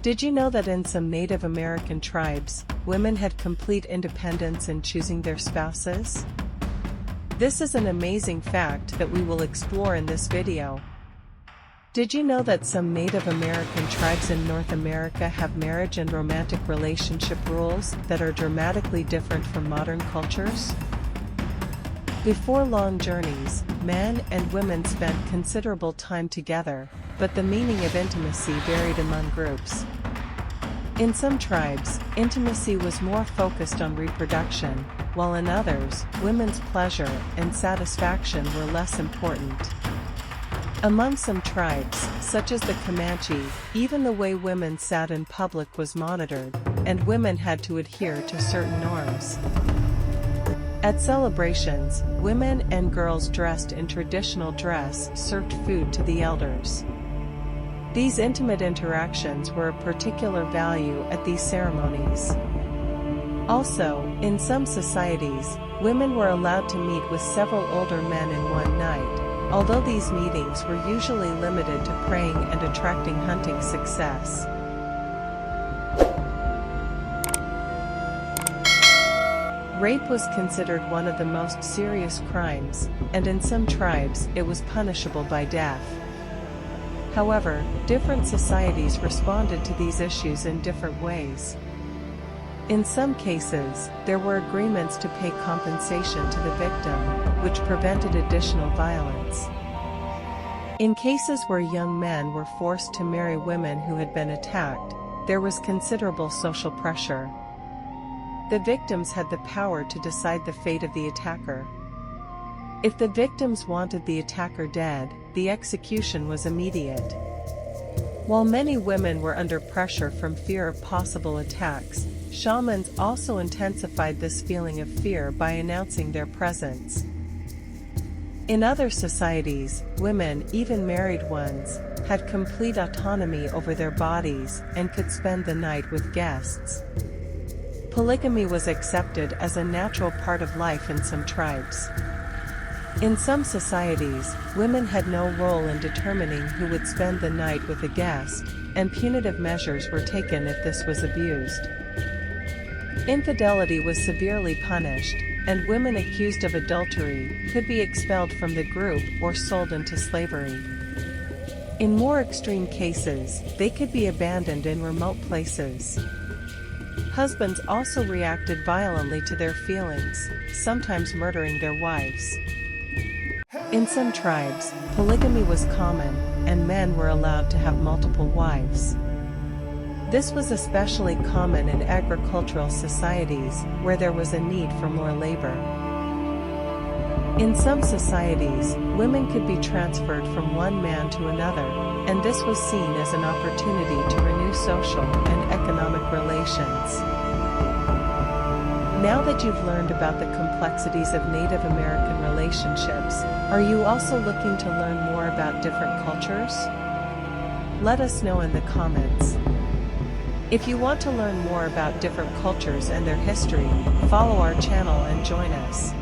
Did you know that in some Native American tribes, women had complete independence in choosing their spouses? This is an amazing fact that we will explore in this video. Did you know that some Native American tribes in North America have marriage and romantic relationship rules that are dramatically different from modern cultures? Before long journeys, men and women spent considerable time together, but the meaning of intimacy varied among groups. In some tribes, intimacy was more focused on reproduction, while in others, women's pleasure and satisfaction were less important. Among some tribes, such as the Comanche, even the way women sat in public was monitored, and women had to adhere to certain norms. At celebrations, women and girls dressed in traditional dress served food to the elders. These intimate interactions were of particular value at these ceremonies. Also, in some societies, women were allowed to meet with several older men in one night, although these meetings were usually limited to preying and attracting hunting success. Rape was considered one of the most serious crimes, and in some tribes it was punishable by death. However, different societies responded to these issues in different ways. In some cases, there were agreements to pay compensation to the victim, which prevented additional violence. In cases where young men were forced to marry women who had been attacked, there was considerable social pressure. The victims had the power to decide the fate of the attacker. If the victims wanted the attacker dead, the execution was immediate. While many women were under pressure from fear of possible attacks, shamans also intensified this feeling of fear by announcing their presence. In other societies, women, even married ones, had complete autonomy over their bodies and could spend the night with guests. Polygamy was accepted as a natural part of life in some tribes. In some societies, women had no role in determining who would spend the night with a guest, and punitive measures were taken if this was abused. Infidelity was severely punished, and women accused of adultery could be expelled from the group or sold into slavery. In more extreme cases, they could be abandoned in remote places. Husbands also reacted violently to their feelings, sometimes murdering their wives. In some tribes, polygamy was common, and men were allowed to have multiple wives. This was especially common in agricultural societies, where there was a need for more labor. In some societies, women could be transferred from one man to another, and this was seen as an opportunity to renew social and economic relations. Now that you've learned about the complexities of Native American relationships, are you also looking to learn more about different cultures? Let us know in the comments. If you want to learn more about different cultures and their history, follow our channel and join us.